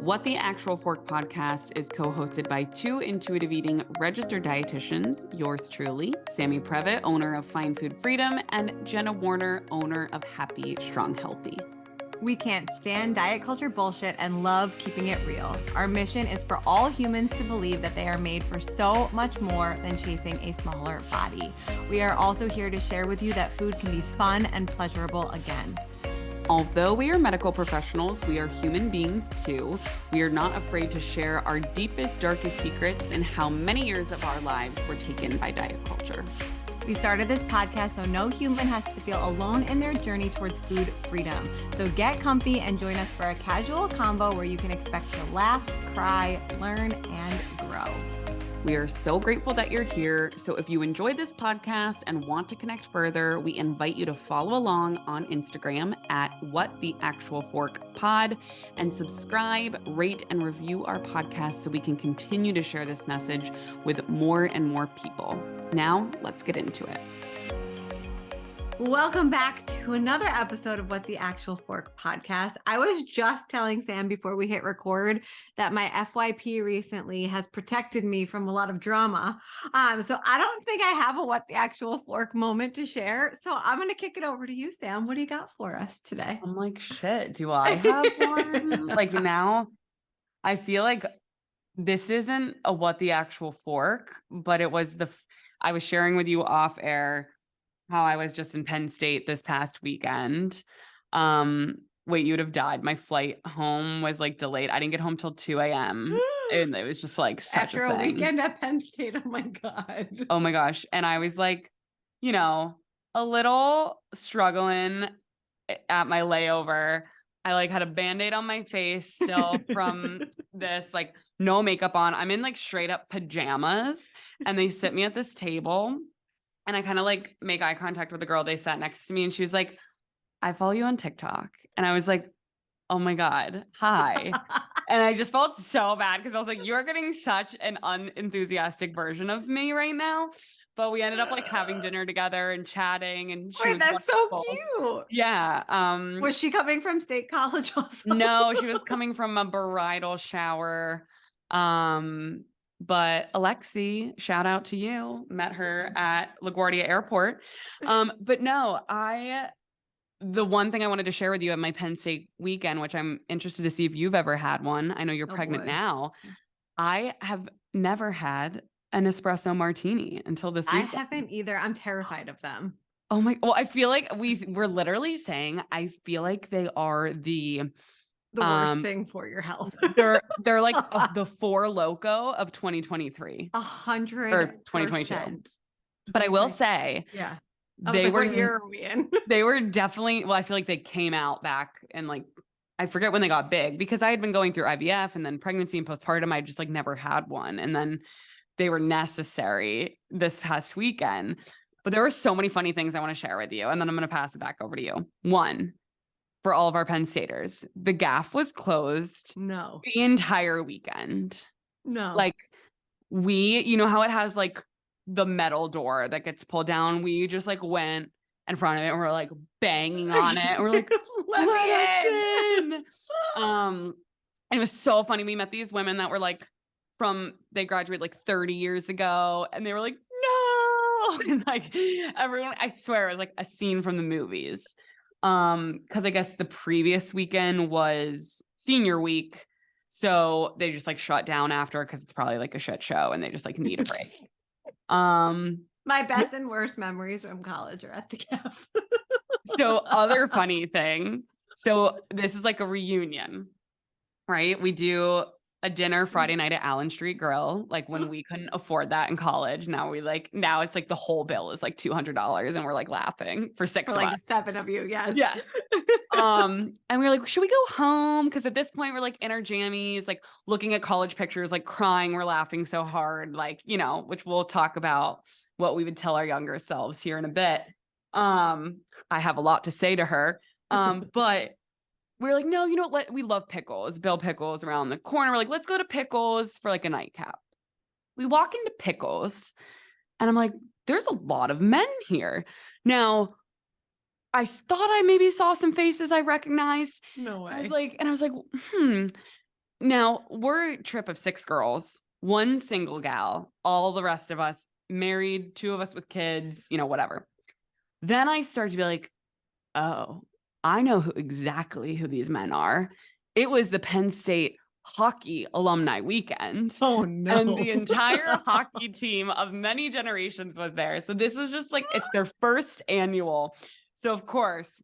What the Actual Fork podcast is co-hosted by two intuitive eating registered dietitians, yours truly, Sammy Previtt, owner of Fine Food Freedom, and Jenna Warner, owner of Happy Strong Healthy. We can't stand diet culture bullshit and love keeping it real. Our mission is for all humans to believe that they are made for so much more than chasing a smaller body. We are also here to share with you that food can be fun and pleasurable again. Although we are medical professionals, we are human beings too. We are not afraid to share our deepest, darkest secrets and how many years of our lives were taken by diet culture. We started this podcast so no human has to feel alone in their journey towards food freedom. So get comfy and join us for a casual convo where you can expect to laugh, cry, learn, and grow. We are so grateful that you're here. So if you enjoyed this podcast and want to connect further, we invite you to follow along on Instagram at WhatTheActualForkPod and subscribe, rate, and review our podcast so we can continue to share this message with more and more people. Now, let's get into it. Welcome back to another episode of What the Actual Fork podcast. I was just telling Sam before we hit record that my FYP recently has protected me from a lot of drama. So I don't think I have a What the Actual Fork moment to share. So I'm going to kick it over to you, Sam. What do you got for us today? I'm like, shit, do I have one? Like now, I feel like this isn't a What the Actual Fork, but it was I was sharing with you off air how I was just in Penn State this past weekend. Wait, you'd have died. My flight home was like delayed. I didn't get home till 2 a.m. And it was just like such After a thing. a weekend at Penn State. Oh my God. Oh my gosh. And I was like, a little struggling at my layover. I like had a Band-Aid on my face still from this, like no makeup on. I'm in like straight up pajamas and they sit me at this table. And I kind of like make eye contact with the girl. They sat next to me and she was like, I follow you on TikTok. And I was like, oh my God, hi. And I just felt so bad because I was like, you're getting such an unenthusiastic version of me right now. But we ended up like having dinner together and chatting. And she was that's wonderful. So cute. Yeah. Was she coming from State College also? No, she was coming from a bridal shower. But Alexi, shout out to you, met her at LaGuardia Airport. But no, the one thing I wanted to share with you at my Penn State weekend, which I'm interested to see if you've ever had one. I know you're pregnant now. I have never had an espresso martini until this weekend. I haven't either. I'm terrified of them. Oh my, well, I feel like we're literally saying, I feel like they are the worst thing for your health. they're like the Four Loko of 2023. 100% or 2022. But I will say, yeah, they were. What year are we in? They were definitely. Well, I feel like they came out back and like I forget when they got big because I had been going through IVF and then pregnancy and postpartum. I just like never had one, and then they were necessary this past weekend. But there were so many funny things I want to share with you, and then I'm going to pass it back over to you. One. For all of our Penn Staters, the gaff was closed. No. The entire weekend. No. Like you know how it has like the metal door that gets pulled down? We just like went in front of it and we're like banging on it. And we're like, let us in. And it was so funny. We met these women that were like they graduated like 30 years ago and they were like, no. And like everyone, I swear it was like a scene from the movies. Because I guess the previous weekend was senior week. So they just like shut down after because it's probably like a shit show and they just like need a break. My best and worst memories from college are at the gaff. So other funny thing. So this is like a reunion, right? We do a dinner Friday night at Allen Street Grill, like when we couldn't afford that in college. Now it's like the whole bill is like $200 and we're like laughing for 6 for like months. 7 of you. Yes. Yes. And we were like, should we go home? Cause at this point we're like in our jammies, like looking at college pictures, like crying. We're laughing so hard, like, which we'll talk about what we would tell our younger selves here in a bit. I have a lot to say to her. But we're like, no, we love Pickles. Bill Pickles around the corner. We're like, let's go to Pickles for like a nightcap. We walk into Pickles and I'm like, there's a lot of men here. Now, I thought I maybe saw some faces I recognized. No way. I was like, Now we're a trip of 6 girls, 1 single gal, all the rest of us married, 2 of us with kids, whatever. Then I start to be like, oh, I know exactly who these men are. It was the Penn State hockey alumni weekend. Oh And the no. entire hockey team of many generations was there. So this was just like, it's their first annual. So of course,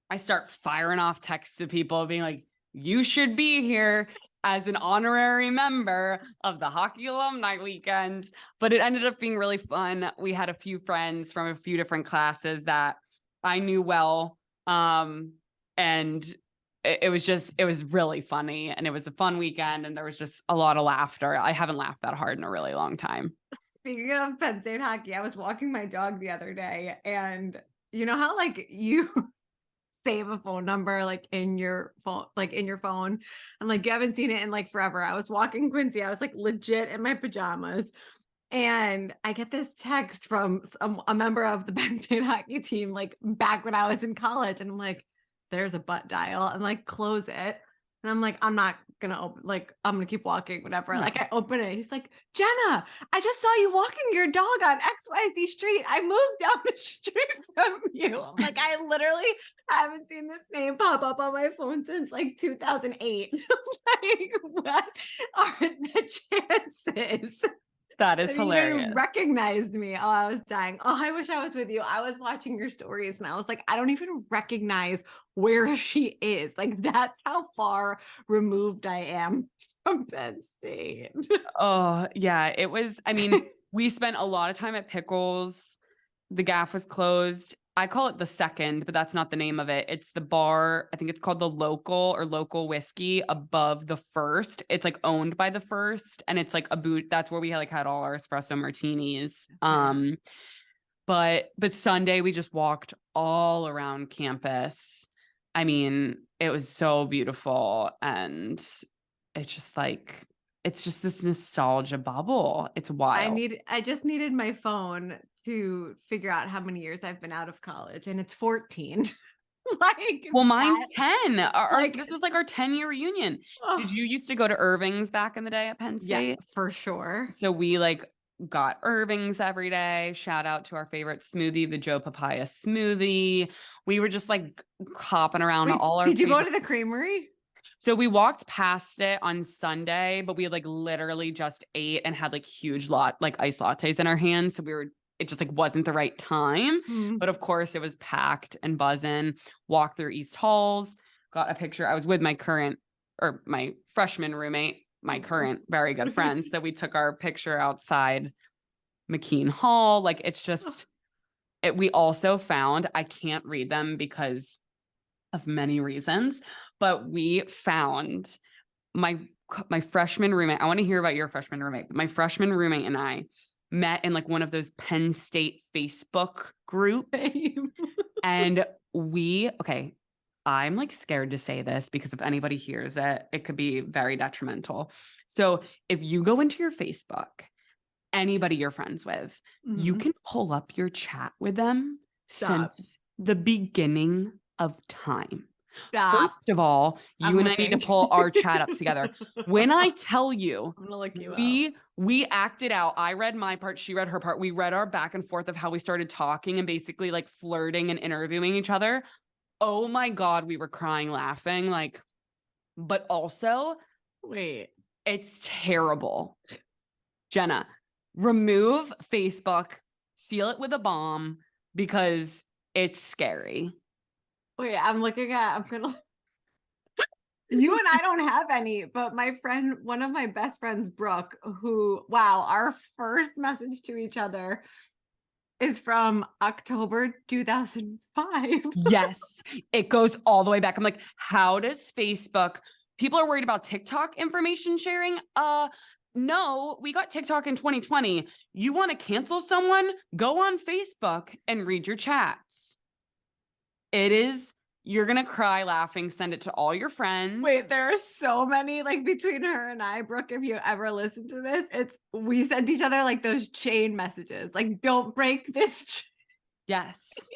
I start firing off texts to people being like, you should be here as an honorary member of the hockey alumni weekend. But it ended up being really fun. We had a few friends from a few different classes that I knew well. And it was really funny, and it was a fun weekend, and there was just a lot of laughter. I haven't laughed that hard in a really long time. Speaking of Penn State hockey, I was walking my dog the other day, and you know how like you save a phone number like in your phone, and like you haven't seen it in like forever. I was walking Quincy, I was like legit in my pajamas, and I get this text from a member of the Penn State hockey team, like back when I was in college, and I'm like, there's a butt dial, and like close it. And I'm like, I'm not gonna open, like, I'm gonna keep walking, whatever. No. Like, I open it. He's like, Jenna, I just saw you walking your dog on XYZ street. I moved down the street from you. I'm like, I literally haven't seen this name pop up on my phone since like 2008. Like, what are the chances? That is You hilarious. even recognized me. Oh, I was dying. Oh, I wish I was with you. I was watching your stories and I was like, I don't even recognize where she is. Like, that's how far removed I am from Penn State. Oh, yeah. It was, I mean, we spent a lot of time at Pickles. The gaff was closed. I call it the Second, but that's not the name of it. It's the bar. I think it's called the Local Whiskey above the First. It's like owned by the First, and it's like a boot. That's where we had all our espresso martinis. But Sunday we just walked all around campus. I mean, it was so beautiful, and it's just this nostalgia bubble. It's wild. I just needed my phone to figure out how many years I've been out of college, and it's 14. Like, well, mine's 10. This was like our 10-year reunion. Oh. Did you used to go to Irving's back in the day at Penn State? Yeah, for sure. So we like got Irving's every day. Shout out to our favorite smoothie, the Joe Papaya smoothie. We were just like hopping around all our. Did you go to the creamery? So we walked past it on Sunday, but we had like literally just ate and had like huge iced lattes in our hands. So it just like wasn't the right time. But of course it was packed and buzzing. Walked through East Halls, got a picture. I was with my freshman roommate, my current very good friend. So we took our picture outside McKean Hall. Like, it's just, we also found, I can't read them because of many reasons, but we found my freshman roommate. I want to hear about your freshman roommate, but my freshman roommate and I met in like one of those Penn State Facebook groups. And I'm like scared to say this because if anybody hears it, it could be very detrimental. So if you go into your Facebook, anybody you're friends with, you can pull up your chat with them since the beginning of time. Stop. First of all, you and I need to pull our chat up together. When I tell you, I'm gonna look you up. We acted out. I read my part. She read her part. We read our back and forth of how we started talking and basically like flirting and interviewing each other. Oh my God, we were crying, laughing, like, but also, wait, it's terrible. Jenna, remove Facebook, seal it with a bomb because it's scary. Wait, I'm gonna. You and I don't have any, but my friend, one of my best friends, Brooke, our first message to each other is from October 2005. Yes, it goes all the way back. I'm like, how does Facebook? People are worried about TikTok information sharing. No, we got TikTok in 2020. You want to cancel someone? Go on Facebook and read your chats. You're going to cry laughing. Send it to all your friends. Wait, there are so many, like between her and I, Brooke, if you ever listen to this, we sent each other like those chain messages, like, don't break this. Yes.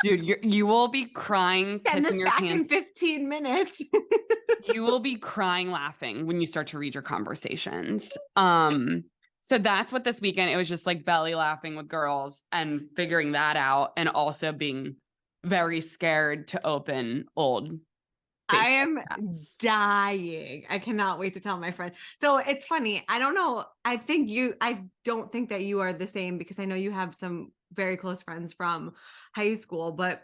Dude, you will be crying, Send pissing this your back pants. in 15 minutes. You will be crying laughing when you start to read your conversations. So that's what this weekend, it was just like belly laughing with girls and figuring that out, and also being very scared to open old I Facebook am chats. dying. I cannot wait to tell my friends. So it's funny. I don't know. I don't think that you are the same, because I know you have some very close friends from high school, but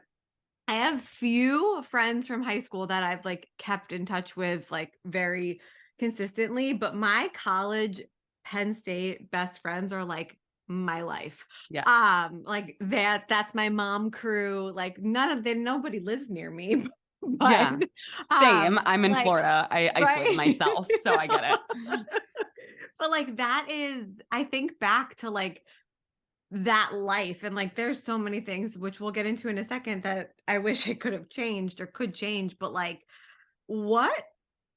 I have few friends from high school that I've like kept in touch with like very consistently, but my college Penn State best friends are like my life. Yes. Like that's my mom crew. Like nobody lives near me. Yeah. But Same. I'm in like Florida. I isolate right. myself, so I get it. But like that is, I think back to like that life, and like there's so many things which we'll get into in a second that I wish I could have changed or could change, but like what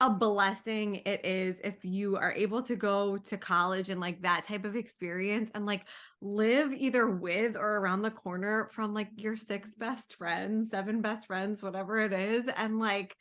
a blessing it is if you are able to go to college and like that type of experience and like live either with or around the corner from like your 6 best friends, 7 best friends, whatever it is, and like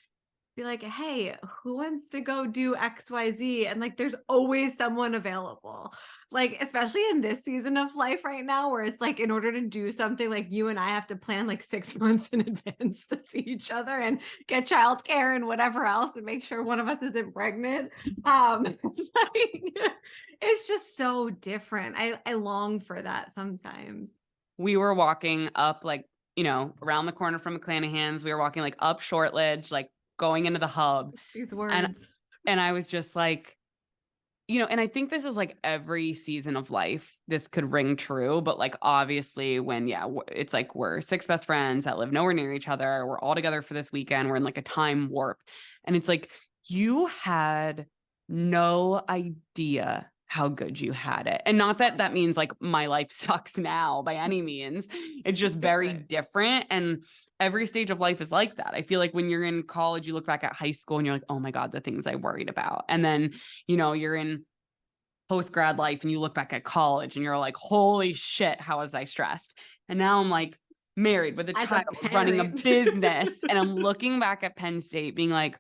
be like, hey, who wants to go do XYZ? And like, there's always someone available. Like, especially in this season of life right now, where it's like, in order to do something, like you and I have to plan like 6 months in advance to see each other and get childcare and whatever else and make sure one of us isn't pregnant. It's like, it's just so different. I long for that sometimes. We were walking up, like, around the corner from McClanahan's. We were walking like up Shortledge, like going into the hub. These And words. and I was just like, and I think this is like every season of life, this could ring true, but like obviously when, it's like we're 6 best friends that live nowhere near each other. We're all together for this weekend. We're in like a time warp. And it's like, you had no idea how good you had it. And not that that means like my life sucks now by any means. It's just very different. And every stage of life is like that. I feel like when you're in college, you look back at high school and you're like, oh my God, the things I worried about. And then, you're in post grad life and you look back at college and you're like, holy shit, how was I stressed? And now I'm like married with a As child, a running a parent. business. And I'm looking back at Penn State being like,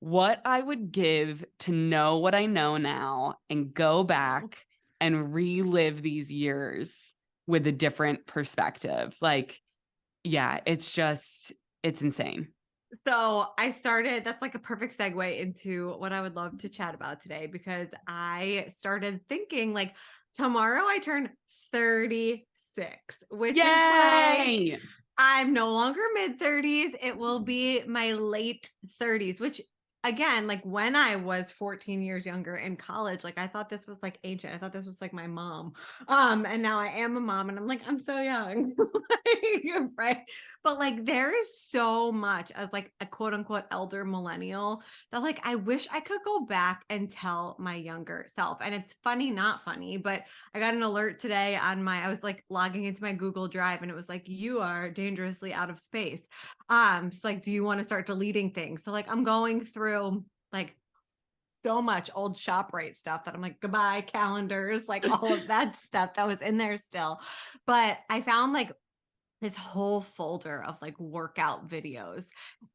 what I would give to know what I know now and go back and relive these years with a different perspective. Like, yeah, it's insane. So that's like a perfect segue into what I would love to chat about today, because I started thinking like tomorrow I turn 36, which is like, Yay! I'm no longer mid 30s. It will be my late 30s, which again, like when I was 14 years younger in college, like I thought this was like ancient. I thought this was like my mom. And now I am a mom and I'm like, I'm so young. Like, right. But like there is so much as like a quote unquote elder millennial that like I wish I could go back and tell my younger self. And it's funny, not funny, but I got an alert today I was like logging into my Google Drive and it was like, you are dangerously out of space. It's like, do you want to start deleting things? So like I'm going through like so much old ShopRite stuff that I'm like, goodbye calendars, like all of that stuff that was in there still. But I found like this whole folder of like workout videos.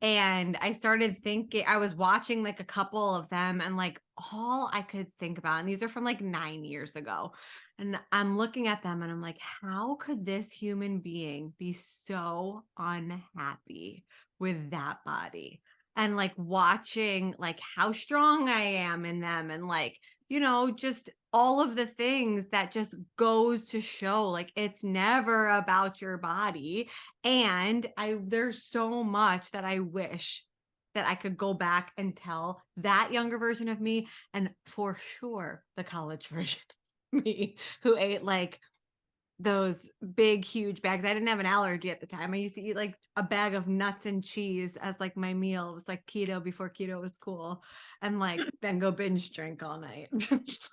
And I started thinking, I was watching like a couple of them and like all I could think about, and these are from like 9 years ago. And I'm looking at them and I'm like, how could this human being be so unhappy with that body? And like watching like how strong I am in them and like, just all of the things that just goes to show like it's never about your body. And there's so much that I wish that I could go back and tell that younger version of me, and for sure the college version of me who ate like those big huge bags. I didn't have an allergy at the time. I used to eat like a bag of nuts and cheese as like my meal. It was like keto before keto was cool, and like then go binge drink all night.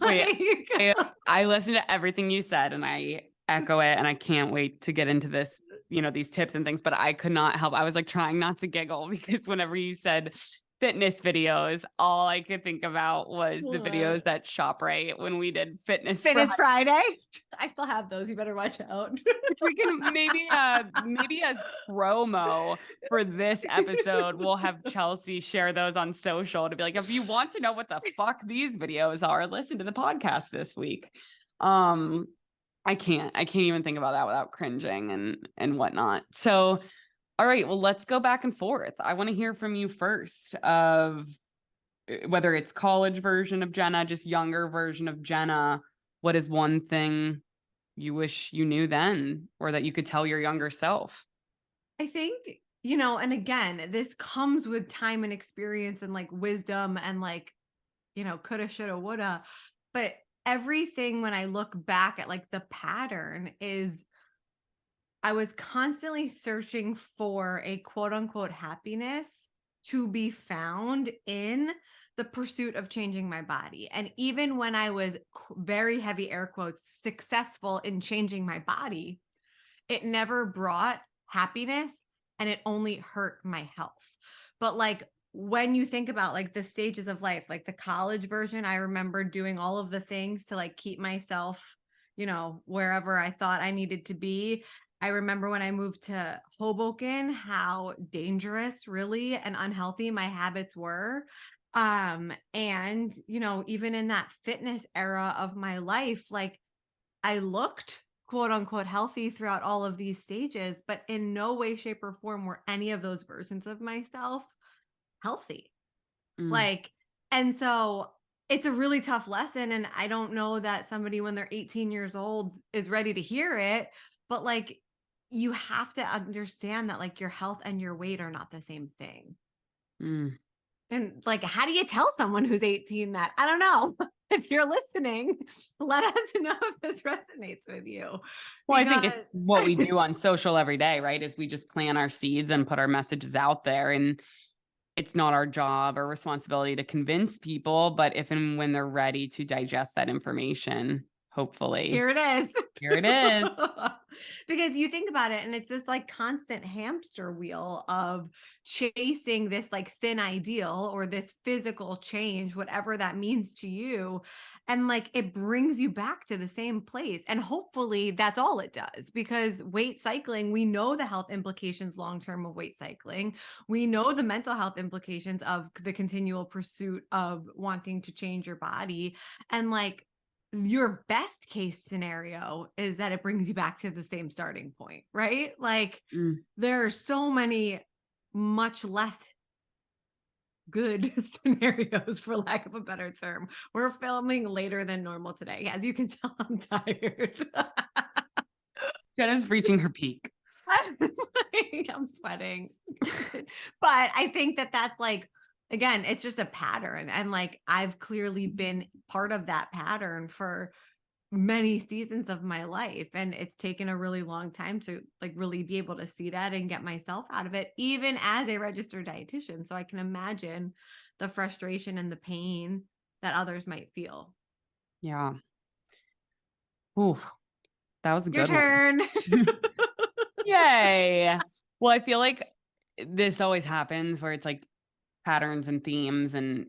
Wait, Like, I listened to everything you said and I echo it, and I can't wait to get into this, these tips and things, but I could not help. I was like trying not to giggle because whenever you said fitness videos, all I could think about was the videos at ShopRite when we did Fitness Friday. I still have those. You better watch out. Which we can maybe as promo for this episode, we'll have Chelsea share those on social to be like, if you want to know what the fuck these videos are, listen to the podcast this week. I can't even think about that without cringing and whatnot. So, all right, well, let's go back and forth. I want to hear from you first of whether it's college version of Jenna, just younger version of Jenna. What is one thing you wish you knew then, or that you could tell your younger self? I think, and again, this comes with time and experience and like wisdom and like, coulda, shoulda, woulda. But everything when I look back at like the pattern is I was constantly searching for a quote unquote happiness to be found in the pursuit of changing my body. And even when I was very heavy air quotes successful in changing my body, it never brought happiness and it only hurt my health. But like when you think about like the stages of life, like the college version, I remember doing all of the things to like keep myself, wherever I thought I needed to be. I remember when I moved to Hoboken, how dangerous really and unhealthy my habits were. And, even in that fitness era of my life, like I looked quote unquote healthy throughout all of these stages, but in no way, shape, or form were any of those versions of myself healthy. Like, and so it's a really tough lesson. And I don't know that somebody when they're 18 years old is ready to hear it, but like, you have to understand that like your health and your weight are not the same thing. And like, how do you tell someone who's 18 that? I don't know. If you're listening, let us know if this resonates with you. Well, I think it's what we do on social every day, right? Is we just plant our seeds and put our messages out there. And it's not our job or responsibility to convince people, but if and when they're ready to digest that information, hopefully. Here it is. Here it is. Because you think about it and it's this like constant hamster wheel of chasing this like thin ideal or this physical change, whatever that means to you. And like it brings you back to the same place. And hopefully that's all it does, because weight cycling, we know the health implications long-term of weight cycling. We know the mental health implications of the continual pursuit of wanting to change your body. And like, your best case scenario is that it brings you back to the same starting point, right? Like there are so many much less good scenarios, for lack of a better term. We're filming later than normal today. As you can tell, I'm tired. Jenna's reaching her peak. I'm sweating. But I think that that's like, again, it's just a pattern. And like, I've clearly been part of that pattern for many seasons of my life. And it's taken a really long time to like really be able to see that and get myself out of it, even as a registered dietitian. So I can imagine the frustration and the pain that others might feel. Yeah. Oof. That was a good turn. One. Yay. Well, I feel like this always happens where it's like patterns and themes and,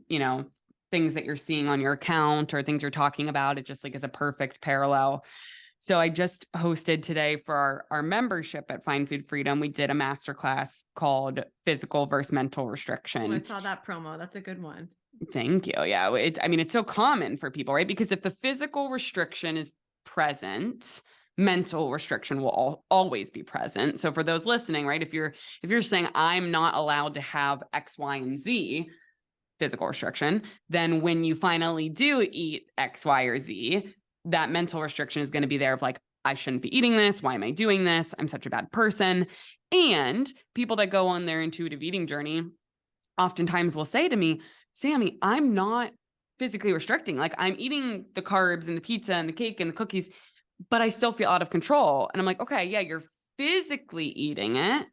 things that you're seeing on your account or things you're talking about. It just like is a perfect parallel. So I just hosted today for our membership at Find Food Freedom. We did a masterclass called Physical versus Mental Restriction. Oh, I saw that promo. That's a good one. Thank you. Yeah. It's so common for people, right? Because if the physical restriction is present, mental restriction will always be present. So for those listening, right, if you're saying I'm not allowed to have X, Y, and Z physical restriction, then when you finally do eat X, Y, or Z, that mental restriction is going to be there of like, I shouldn't be eating this. Why am I doing this? I'm such a bad person. And people that go on their intuitive eating journey oftentimes will say to me, Sammy, I'm not physically restricting. Like I'm eating the carbs and the pizza and the cake and the cookies, but I still feel out of control. And I'm like, okay, yeah, you're physically eating it,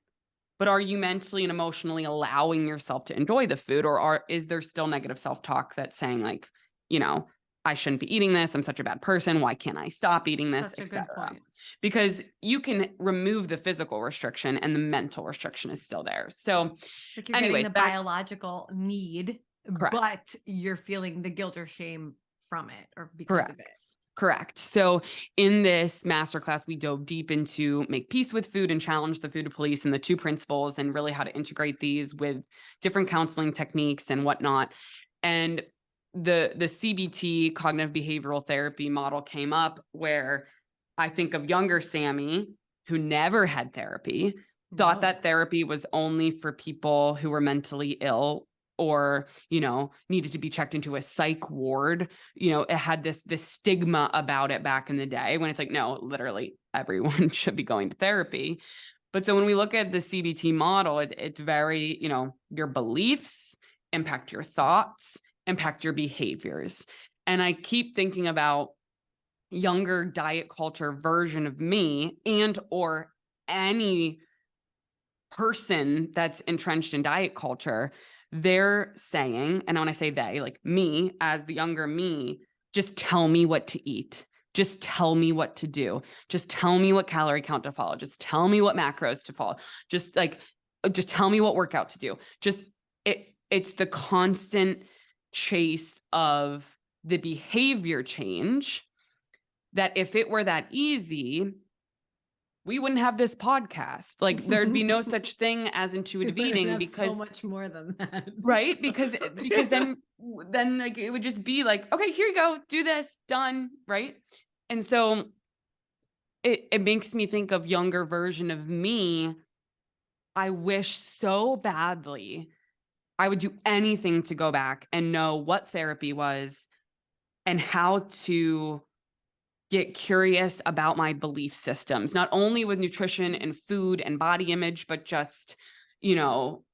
but are you mentally and emotionally allowing yourself to enjoy the food? Or is there still negative self-talk that's saying like, I shouldn't be eating this. I'm such a bad person. Why can't I stop eating this, Such a good etc. point. Because you can remove the physical restriction and the mental restriction is still there. So Like you're getting anyways, the biological need, correct. but you're feeling the guilt or shame from it or because of it. Correct. So in this masterclass, we dove deep into make peace with food and challenge the food police and the two principles and really how to integrate these with different counseling techniques and whatnot. And the CBT, cognitive behavioral therapy model, came up where I think of younger Sammy, who never had therapy, thought that therapy was only for people who were mentally ill or, needed to be checked into a psych ward. It had this stigma about it back in the day, when it's like, no, literally everyone should be going to therapy. But so when we look at the CBT model, it's very, your beliefs impact your thoughts, impact your behaviors. And I keep thinking about younger diet culture version of me and or any person that's entrenched in diet culture. They're saying, and when I say they, like me as the younger me, just tell me what to eat. Just tell me what to do. Just tell me what calorie count to follow. Just tell me what macros to follow. Just tell me what workout to do. It's the constant chase of the behavior change that if it were that easy, we wouldn't have this podcast. Like there'd be no such thing as intuitive eating, because so much more than that. Right. Because then like it would just be like, okay, here you go, do this, done. Right. And so it makes me think of younger version of me. I wish so badly I would do anything to go back and know what therapy was and how to get curious about my belief systems, not only with nutrition and food and body image, but just,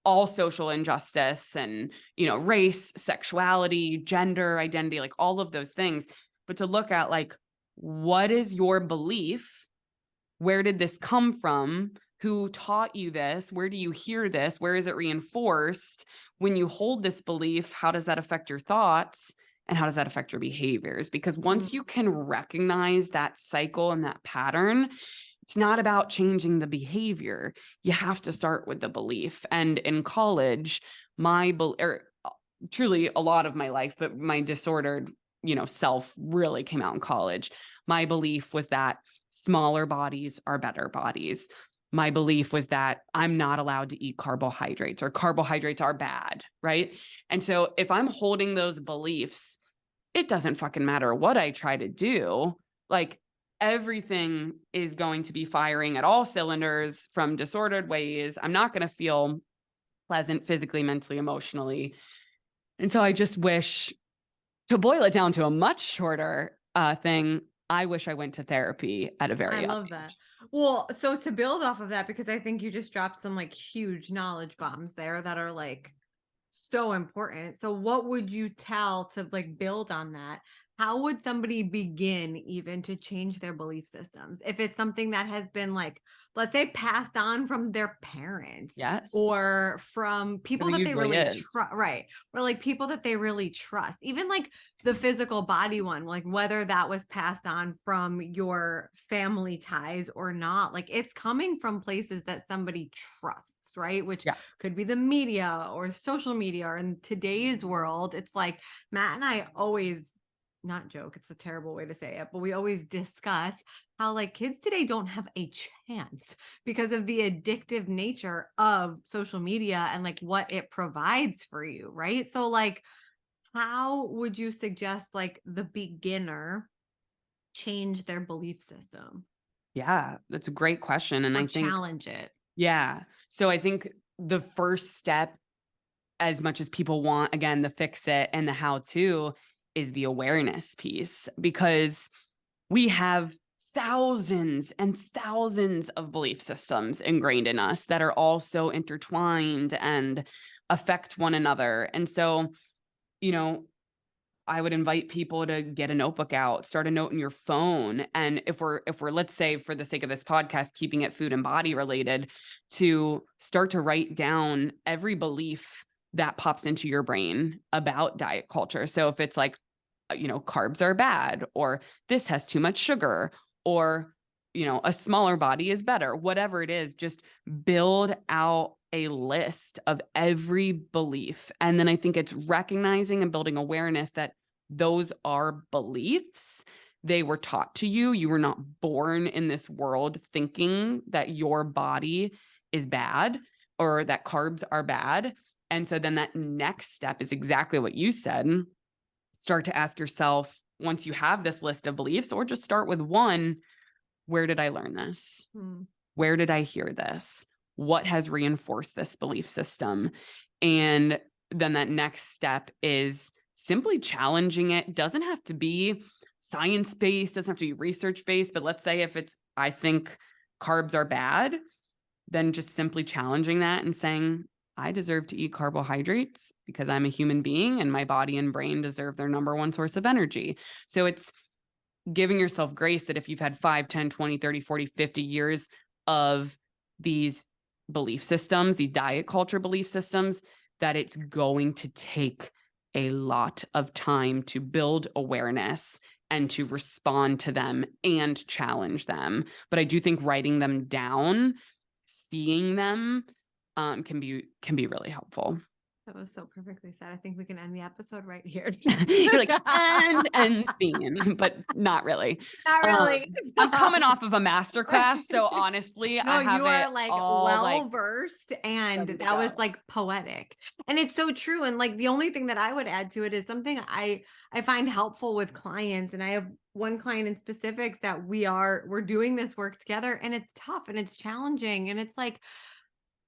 all social injustice and, race, sexuality, gender identity, like all of those things. But to look at like, what is your belief? Where did this come from? Who taught you this? Where do you hear this? Where is it reinforced? When you hold this belief, how does that affect your thoughts? And how does that affect your behaviors? Because once you can recognize that cycle and that pattern, it's not about changing the behavior. You have to start with the belief. And in college, truly a lot of my life, but my disordered, self really came out in college. My belief was that smaller bodies are better bodies. My belief was that I'm not allowed to eat carbohydrates, or carbohydrates are bad, right? And so if I'm holding those beliefs, it doesn't fucking matter what I try to do. Like everything is going to be firing at all cylinders from disordered ways. I'm not going to feel pleasant physically, mentally, emotionally. And so I just wish, to boil it down to a much shorter thing, I wish I went to therapy at a very young age. That. Well, so to build off of that, because I think you just dropped some like huge knowledge bombs there that are like so important. So what would you tell to like build on that? How would somebody begin even to change their belief systems? If it's something that has been like, let's say, passed on from their parents, Yes, or from people that they really trust, right? Or like people that they really trust, even like the physical body one, like whether that was passed on from your family ties or not, like it's coming from places that somebody trusts, right? Which could be the media or social media, or in today's world, it's like Matt and I always, not joke, it's a terrible way to say it, but we always discuss how like kids today don't have a chance because of the addictive nature of social media and like what it provides for you, right? So like, how would you suggest like the beginner change their belief system? Yeah, that's a great question. And or I think challenge it. Yeah. So I think the first step, as much as people want, again, the fix it and the how to, is the awareness piece, because we have thousands and thousands of belief systems ingrained in us that are all so intertwined and affect one another. And so, I would invite people to get a notebook out, start a note in your phone. And if we're, let's say for the sake of this podcast, keeping it food and body related, to start to write down every belief that pops into your brain about diet culture. So if it's like, carbs are bad, or this has too much sugar, or, a smaller body is better, whatever it is, just build out a list of every belief. And then I think it's recognizing and building awareness that those are beliefs. They were taught to you. You were not born in this world thinking that your body is bad or that carbs are bad. And so then that next step is exactly what you said. Start to ask yourself, once you have this list of beliefs, or just start with one, where did I learn this? Where did I hear this? What has reinforced this belief system? And then that next step is simply challenging it. Doesn't have to be science-based, doesn't have to be research-based, but let's say if it's, I think carbs are bad, then just simply challenging that and saying, I deserve to eat carbohydrates because I'm a human being and my body and brain deserve their number one source of energy. So it's giving yourself grace that if you've had 5, 10, 20, 30, 40, 50 years of these belief systems, the diet culture belief systems, that it's going to take a lot of time to build awareness and to respond to them and challenge them. But I do think writing them down, seeing them, can be really helpful. That was so perfectly said. I think we can end the episode right here. You're like, and scene, but not really. Not really. I'm coming off of a masterclass, so honestly, no, I have you are it like all, well versed, and ready to that was go. like poetic, and it's so true. And like the only thing that I would add to it is something I find helpful with clients, and I have one client in specifics that we're doing this work together, and it's tough and it's challenging, and it's like,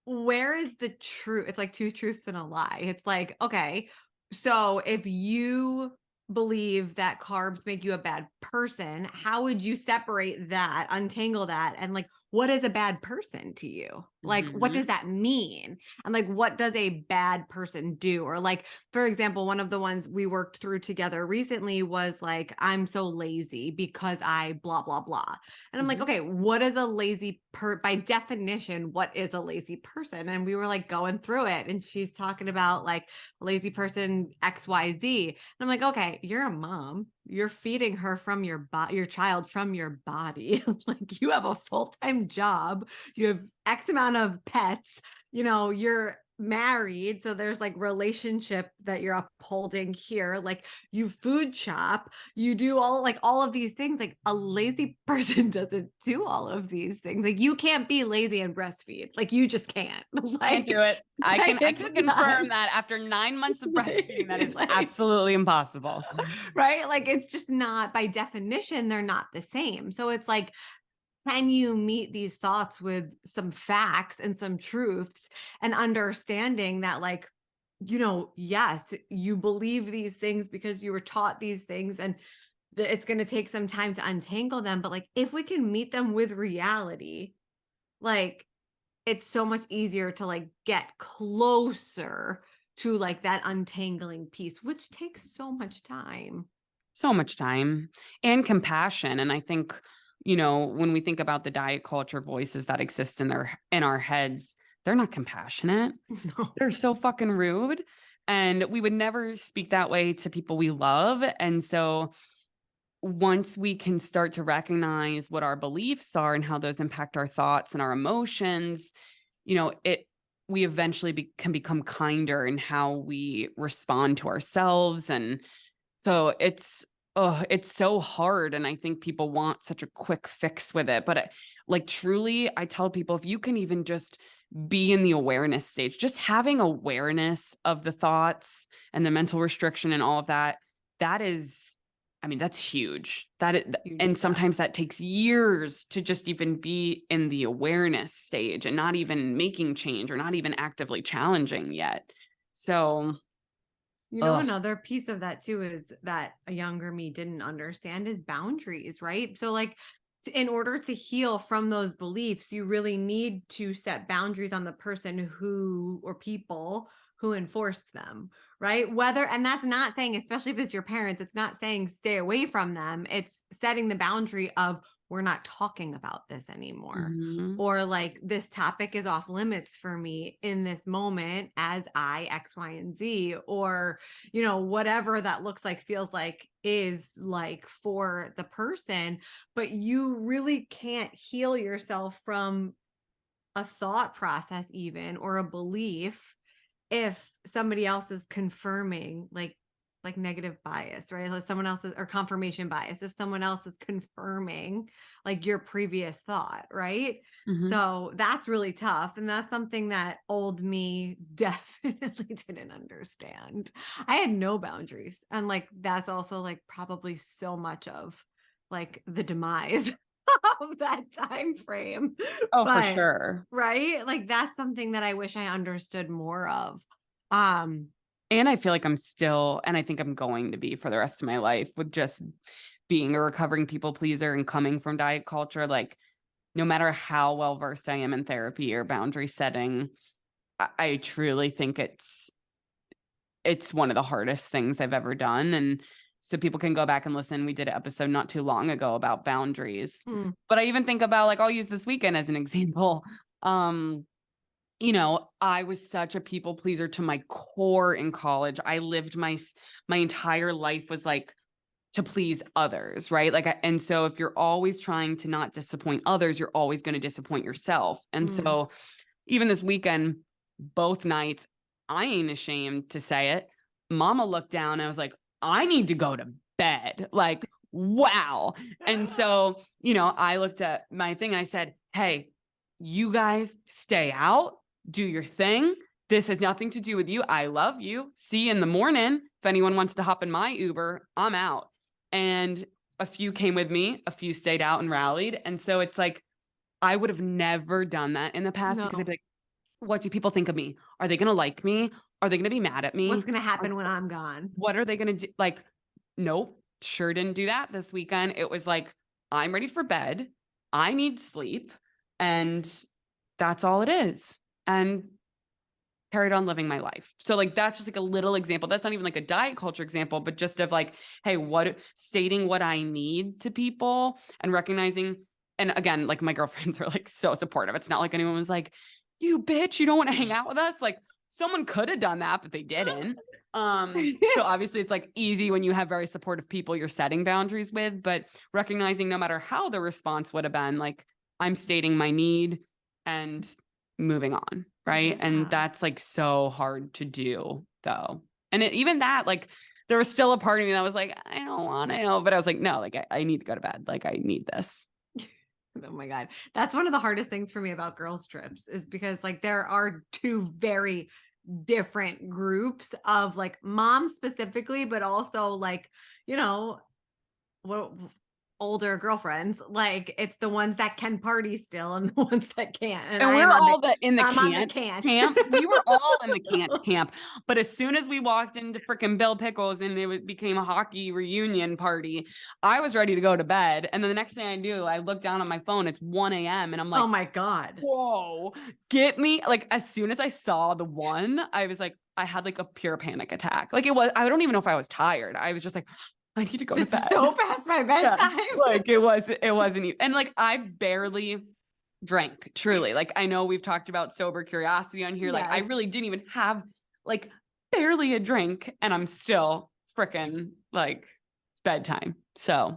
where is the truth? It's like two truths and a lie. It's like, okay, so if you believe that carbs make you a bad person, how would you separate that, untangle that, and like, what is a bad person to you? Like, what does that mean? And like, what does a bad person do? Or like, for example, one of the ones we worked through together recently was like, I'm so lazy because I blah, blah, blah. And I'm like, okay, what is a lazy by definition, what is a lazy person? And we were like going through it, and she's talking about like a lazy person, XYZ. And I'm like, okay, you're a mom. You're feeding her from your child from your body. Like you have a full-time job. You have X amount of pets. You're married, so there's like relationship that you're upholding here. Like you food shop, you do all of these things. Like a lazy person doesn't do all of these things. Like you can't be lazy and breastfeed. Like you just can't. Like, can't do it. I can confirm that after 9 months of breastfeeding, that is absolutely impossible. Right? Like it's just not, by definition, they're not the same. So it's like, can you meet these thoughts with some facts and some truths, and understanding that like, yes, you believe these things because you were taught these things, and it's going to take some time to untangle them. But like, if we can meet them with reality, like it's so much easier to like get closer to like that untangling piece, which takes so much time. So much time and compassion. And I think, when we think about the diet culture voices that exist in our heads, they're not compassionate. No. They're so fucking rude. And we would never speak that way to people we love. And so once we can start to recognize what our beliefs are and how those impact our thoughts and our emotions, we eventually can become kinder in how we respond to ourselves. And so it's so hard. And I think people want such a quick fix with it. But truly, I tell people, if you can even just be in the awareness stage, just having awareness of the thoughts and the mental restriction and all of that, that's huge. And sometimes that takes years to just even be in the awareness stage and not even making change or not even actively challenging yet. So another piece of that too is that a younger me didn't understand is boundaries, right? So like in order to heal from those beliefs, you really need to set boundaries on the person or people who enforce them, right? And that's not saying, especially if it's your parents, it's not saying stay away from them. It's setting the boundary of we're not talking about this anymore. Mhm. Or like, this topic is off limits for me in this moment as I X, Y, and Z, or, you know, whatever that looks like, feels like, is like for the person. But you really can't heal yourself from a thought process even, or a belief, if somebody else is confirming like negative bias, right? Like someone else's, or confirmation bias, if someone else is confirming like your previous thought, right? Mhm. So that's really tough. And that's something that old me definitely didn't understand. I had no boundaries. And like that's also like probably so much of like the demise of that time frame. Oh, for But sure. right, like that's something that I wish I understood more of. um And I feel like I'm still, and I think I'm going to be for the rest of my life, with just being a recovering people pleaser and coming from diet culture. Like, no matter how well versed I am in therapy or boundary setting, I truly think it's one of the hardest things I've ever done. And so people can go back and listen. We did an episode not too long ago about boundaries. mm, But I even think about, like, I'll use this weekend as an example. Um, you know, I was such a people pleaser to my core in college. I lived my entire life was like to please others, right? Like, and so if you're always trying to not disappoint others, you're always going to disappoint yourself. And mm. so even this weekend, both nights, I ain't ashamed to say it. Mama looked down and I was like, I need to go to bed. Like, wow. And so, you know, I looked at my thing and I said, hey, you guys stay out, do your thing. This has nothing to do with you. I love you. See you in the morning. If anyone wants to hop in my Uber, I'm out. And a few came with me, a few stayed out and rallied. And so it's like, I would have never done that in the past because I'd No. be like, what do people think of me? Are they going to like me? Are they going to be mad at What's me? gonna Are- happen when I'm gone? What are they going to do? Like, nope, sure didn't do that this weekend. It was like, I'm ready for bed. I need sleep. And that's all it is. And carried on living my life. So like that's just like a little example. That's not even like a diet culture example, but just of like, hey, what stating what I need to people and recognizing. And again, like my girlfriends are like so supportive. It's not like anyone was like, you bitch, you don't want to hang out with us. Like someone could have done that, but they didn't. So obviously it's like easy when you have very supportive people you're setting boundaries with, but recognizing no matter how the response would have been, like I'm stating my need and moving on, right? And Yeah. that's like so hard to do though. And even that, like there was still a part of me that was like, I don't want to, but I was like, no, like I need to go to bed. Like I need this. Oh my God. That's one of the hardest things for me about girls' trips, is because like there are two very different groups of like moms specifically, but also like, you know, what, older girlfriends. Like it's the ones that can party still and the ones that can't. And And I we're am on the all in the I'm on the can't can't. camp. We were all in the can't camp. But as soon as we walked into freaking Bill Pickles and became a hockey reunion party, I was ready to go to bed. And then the next thing I do, I look down on my phone, it's 1 a.m. And I'm like, Oh my God. whoa, get me. Like as soon as I saw the one, I was like, I had like a pure panic attack. Like it was, I don't even know if I was tired. I was just like, I need to go to It's bed. so past my Yeah. bedtime. Like it wasn't even, and like I barely drank, truly. Like I know we've talked about sober curiosity on here. Like I Yes. really didn't even have like barely a drink and I'm still freaking like it's bedtime. So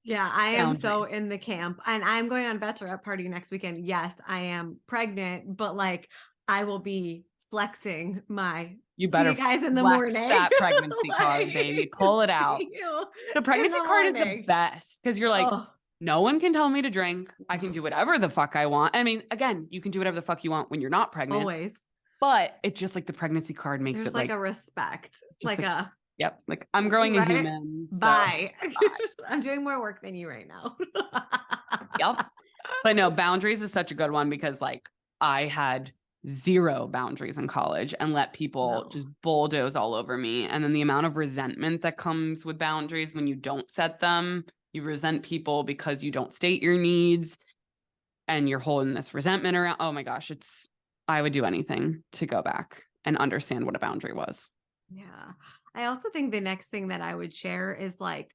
Yeah, I am so boundaries. in the camp, and I'm going on a bachelorette party next weekend. Yes, I am pregnant, but like I will be flexing my You see you better guys in the flex morning. that pregnancy card, Like, baby. Pull it out. see you The in pregnancy the card is the morning. best because you're like, Oh, no one can tell me to drink. I can do whatever the fuck I want. I mean, again, you can do whatever the fuck you want when you're not pregnant, always. but it just like the pregnancy card makes There's it like like a respect, just like like, a yep, like I'm growing a right. human. So Bye. bye. I'm doing more work than you right now. Yep. But no, boundaries is such a good one because like I had zero boundaries in college and let people No. just bulldoze all over me. And then the amount of resentment that comes with boundaries when you don't set them, you resent people because you don't state your needs and you're holding this resentment around. Oh my gosh, I would do anything to go back and understand what a boundary was. Yeah. I also think the next thing that I would share is like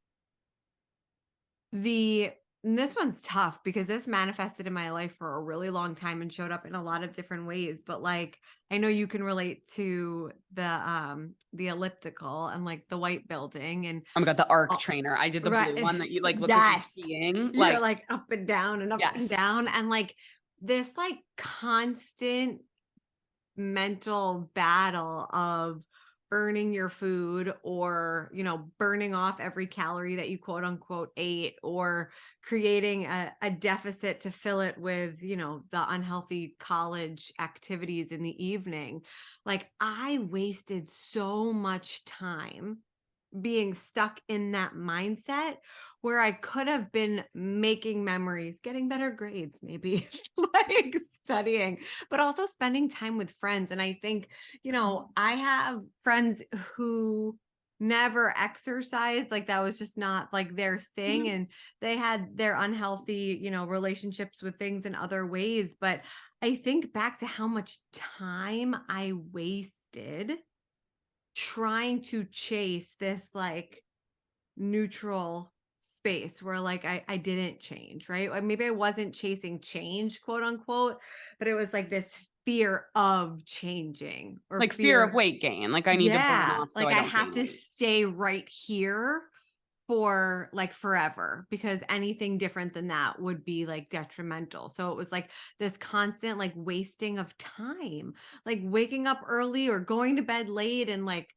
the And this one's tough because this manifested in my life for a really long time and showed up in a lot of different ways. But like, I know you can relate to the elliptical and like the white building and Oh my God, the arc all, trainer. I did the right. blue one that you like look like you're Yes. skiing. You're Like, like up and down and up and yes. down. And like this like constant mental battle of burning your food or burning off every calorie that you quote unquote ate or creating a deficit to fill it with the unhealthy college activities in the evening. Like I wasted so much time being stuck in that mindset where I could have been making memories, getting better grades, maybe like studying, but also spending time with friends. And I think, I have friends who never exercised, like that was just not like their thing. And they had their unhealthy, relationships with things in other ways. But I think back to how much time I wasted trying to chase this like neutral space where like I didn't change, right? Or maybe I wasn't chasing change, quote unquote, but it was like this fear of changing or Like fear of fear. weight gain. Like I need to burn Yeah. off so Like I I don't have gain to weight. stay right here for like forever because anything different than that would be like detrimental. So it was like this constant like wasting of time, like waking up early or going to bed late and like,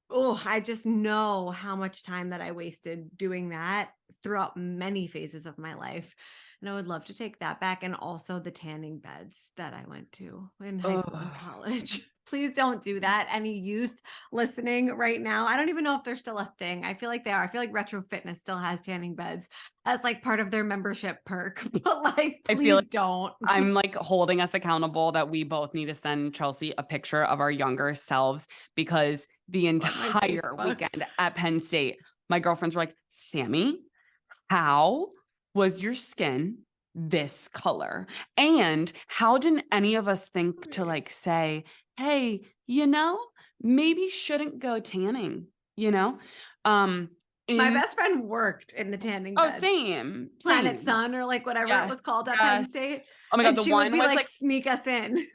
oh, I just know how much time that I wasted doing that throughout many phases of my life. And I would love to take that back. And also the tanning beds that I went to in high school and Oh, college. Please don't do that. Any youth listening right now, I don't even know if they're still a thing. I feel like they are. I feel like Retro Fitness still has tanning beds as like part of their membership perk. But like, I feel like please don't. I'm like holding us accountable that we both need to send Chelsea a picture of our younger selves because the On my entire Facebook. weekend at Penn State, my girlfriends were like, Sammy, how was your skin this color? And how didn't any of us think to like say, hey, maybe shouldn't go tanning, you know? Um, My in best friend worked in the tanning oh, beds. same, Planet same. Sun or like whatever it Yes, was called at Penn yes. State. Oh my God, And the she would one be was like, like sneak us in.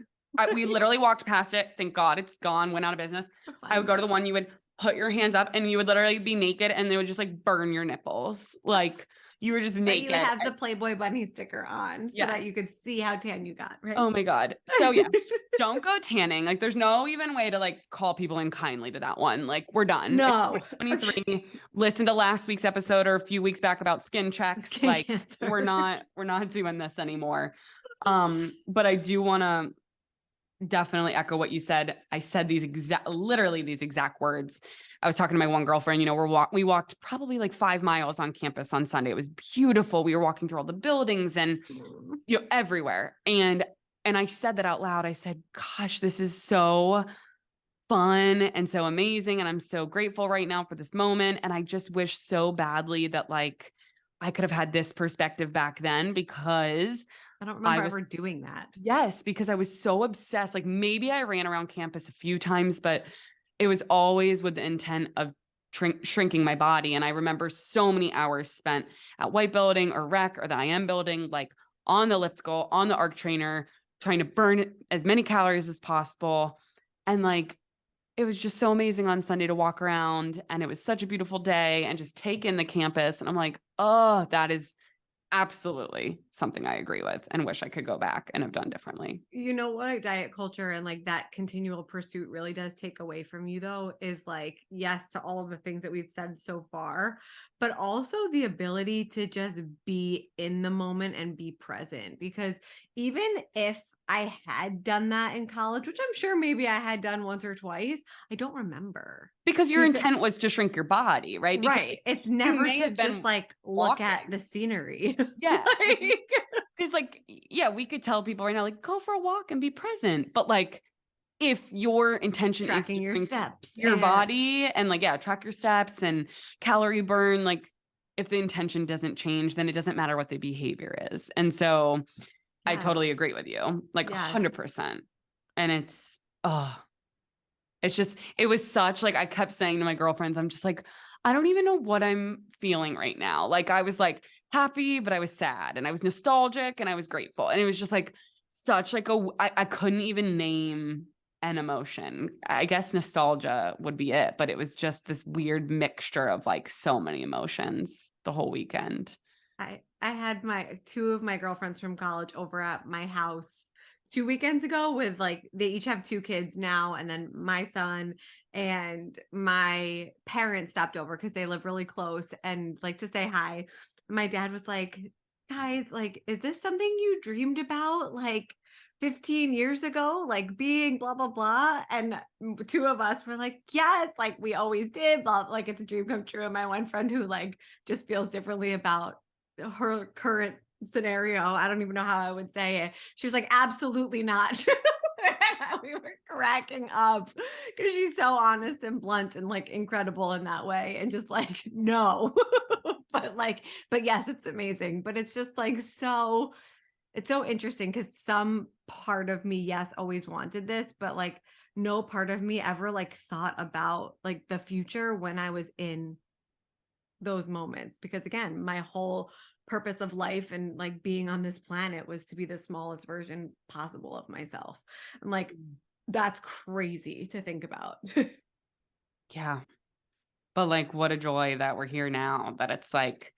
we literally walked past it. Thank God it's gone, went out of business. I would Find go to it. the one you would put your hands up and you would literally be naked and they would just like burn your nipples. Like you were just But you would naked. have the Playboy bunny sticker on so that Yes. you could see how tan you got, right? Oh my God. So yeah, don't go tanning. Like there's no even way to like call people in kindly to that one. Like we're done. It's No. 2023. Listen to last week's episode or a few weeks back about skin checks. Skin Like cancer. we're not doing this anymore. But I do want to definitely echo what you said. I said literally these exact words. I was talking to my one girlfriend, we walked probably like 5 miles on campus on Sunday. It was beautiful. We were walking through all the buildings and, everywhere. And I said that out loud. I said, gosh, this is so fun and so amazing. And I'm so grateful right now for this moment. And I just wish so badly that like I could have had this perspective back then because I don't I remember was ever doing that. yes, because I was so obsessed. Like maybe I ran around campus a few times, but it was always with the intent of shrinking my body. And I remember so many hours spent at White Building or Rec or the IM building, like on the elliptical, on the arc trainer, trying to burn as many calories as possible. And like, it was just so amazing on Sunday to walk around and it was such a beautiful day and just take in the campus. And I'm like, oh, that is absolutely something I agree with and wish I could go back and have done differently. You know what diet culture and like that continual pursuit really does take away from you though is like yes to all of the things that we've said so far, but also the ability to just be in the moment and be present, because even if I had done that in college, which I'm sure maybe I had done once or twice, I don't remember. Because your Because intent was to shrink your body, right? Because right, it's you never may to have just been like look at walking. the scenery. Yeah. Like Because like, yeah, we could tell people right now, like, go for a walk and be present. But like, if your intention is to tracking your shrink steps your and body and like, yeah, track your steps and calorie burn, like if the intention doesn't change, then it doesn't matter what the behavior is. And so I yes, totally agree with you, like yes. 100%. And it's, oh, It's just, it was such like, I kept saying to my girlfriends, I'm just like, I don't even know what I'm feeling right now. Like I was like happy, but I was sad and I was nostalgic and I was grateful. And it was just like such like I couldn't even name an emotion. I guess nostalgia would be it, but it was just this weird mixture of like so many emotions the whole weekend. I had my two of my girlfriends from college over at my house 2 weekends ago with like they each have two kids now, and then my son and my parents stopped over because they live really close and like to say hi. My dad was like, guys, like, is this something you dreamed about like 15 years ago, like being blah blah blah? And two of us were like, yes, like we always did, blah, like it's a dream come true. And my one friend who like just feels differently about her current scenario, I don't even know how I would say it. She was like, absolutely not. We were cracking up because she's so honest and blunt and like incredible in that way. And just like, no. But yes, it's amazing. But it's just like it's so interesting because some part of me, yes, always wanted this, but like no part of me ever like thought about like the future when I was in those moments. Because again, my whole purpose of life and like being on this planet was to be the smallest version possible of myself. I'm like, that's crazy to think about. Yeah. But like, what a joy that we're here now, that it's like,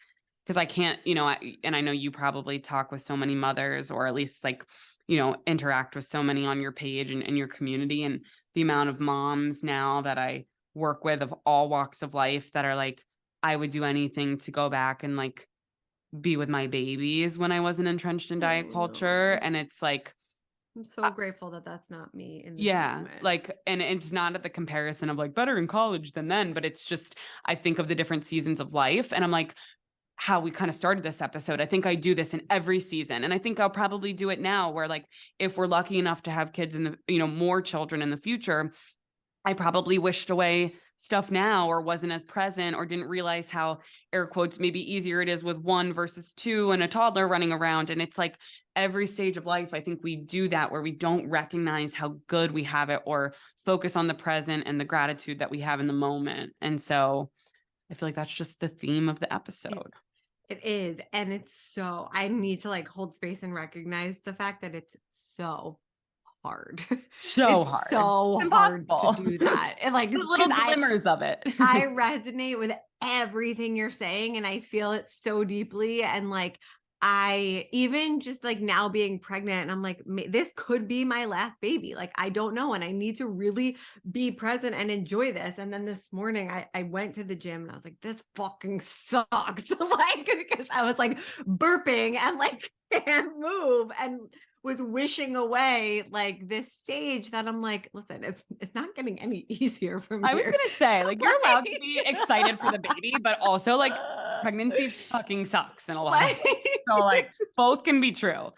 because I can't, and I know you probably talk with so many mothers, or at least like, interact with so many on your page and in your community, and the amount of moms now that I work with of all walks of life that are like, I would do anything to go back and like be with my babies when I wasn't entrenched in I diet culture. know. And it's like, I'm so grateful that that's not me in this yeah, moment. like, and it's not at the comparison of like better in college than then, but it's just, I think of the different seasons of life and I'm like, how we kind of started this episode. I think I do this in every season. And I think I'll probably do it now where like, if we're lucky enough to have kids in the, more children in the future, I probably wished away stuff now or wasn't as present or didn't realize how, air quotes, maybe easier it is with one versus two and a toddler running around. And it's like every stage of life, I think we do that where we don't recognize how good we have it or focus on the present and the gratitude that we have in the moment. And so I feel like that's just the theme of the episode. It is. And it's so, I need to like hold space and recognize the fact that it's so hard. So It's hard. so hard to Impossible. do that. And like, There's because little glimmers of it. I resonate with everything you're saying and I feel it so deeply. And like, I even just like now being pregnant, and I'm like, this could be my last baby. Like, I don't know. And I need to really be present and enjoy this. And then this morning, I went to the gym and I was like, this fucking sucks. Like, because I was like burping and like can't move and was wishing away like this stage that I'm like, listen, it's not getting any easier from I was here. gonna say, So like, you're allowed to be excited for the baby, but also like pregnancy fucking sucks in a lot of like, ways. So like both can be true.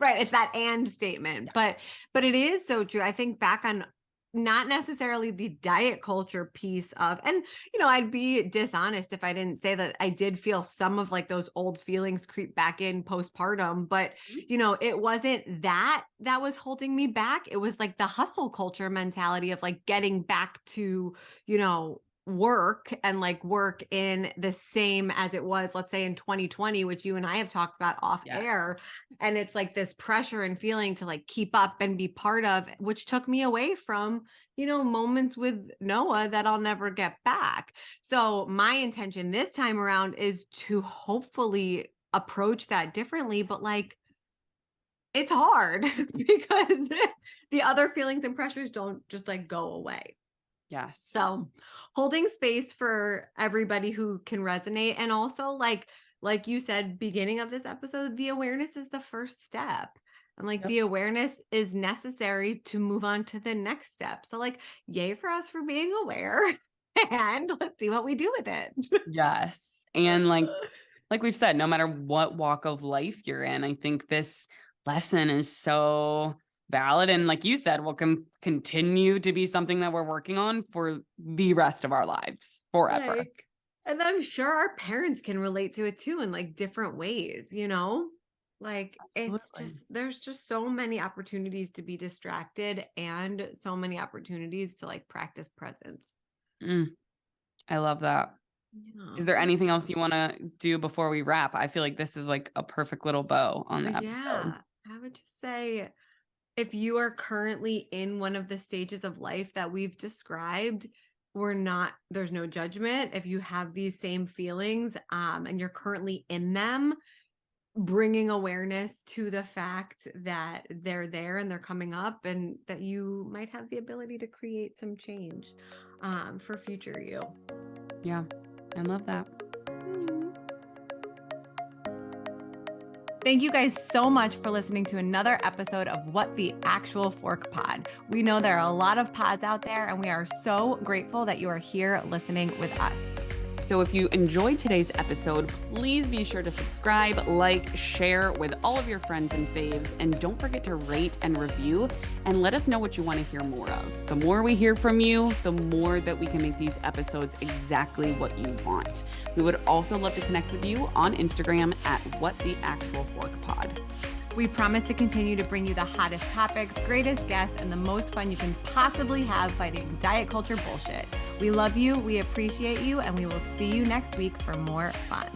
right, it's that and statement. Yes. But it is so true. I think back on not necessarily the diet culture piece of, and I'd be dishonest if I didn't say that I did feel some of like those old feelings creep back in postpartum, but it wasn't that was holding me back. It was like the hustle culture mentality of like getting back to work and like work in the same as it was, let's say in 2020, which you and I have talked about off Yes. air. And it's like this pressure and feeling to like keep up and be part of, which took me away from moments with Noah that I'll never get back. So my intention this time around is to hopefully approach that differently, but like it's hard because the other feelings and pressures don't just like go away. Yes. So holding space for everybody who can resonate. And also like you said, beginning of this episode, the awareness is the first step. And like the awareness is necessary to move on to the next step. So like, yay for us for being aware. And let's see what we do with it. Yes. And like we've said, no matter what walk of life you're in, I think this lesson is so valid. And like you said, will continue to be something that we're working on for the rest of our lives forever. And I'm sure our parents can relate to it too in like different ways. Like it's Absolutely. just, there's just so many opportunities to be distracted and so many opportunities to like practice presence. I love that. Yeah. Is there anything else you want to do before we wrap? I feel like this is like a perfect little bow on the episode. Yeah. I would just say, if you are currently in one of the stages of life that we've described, there's no judgment. If you have these same feelings, and you're currently in them, bringing awareness to the fact that they're there and they're coming up, and that you might have the ability to create some change, for future you. Yeah, I love that. Thank you guys so much for listening to another episode of What the Actual Fork Pod. We know there are a lot of pods out there, and we are so grateful that you are here listening with us. So if you enjoyed today's episode, please be sure to subscribe, like, share with all of your friends and faves, and don't forget to rate and review and let us know what you want to hear more of. The more we hear from you, the more that we can make these episodes exactly what you want. We would also love to connect with you on Instagram at WhatTheActualForkPod. We promise to continue to bring you the hottest topics, greatest guests, and the most fun you can possibly have fighting diet culture bullshit. We love you, we appreciate you, and we will see you next week for more fun.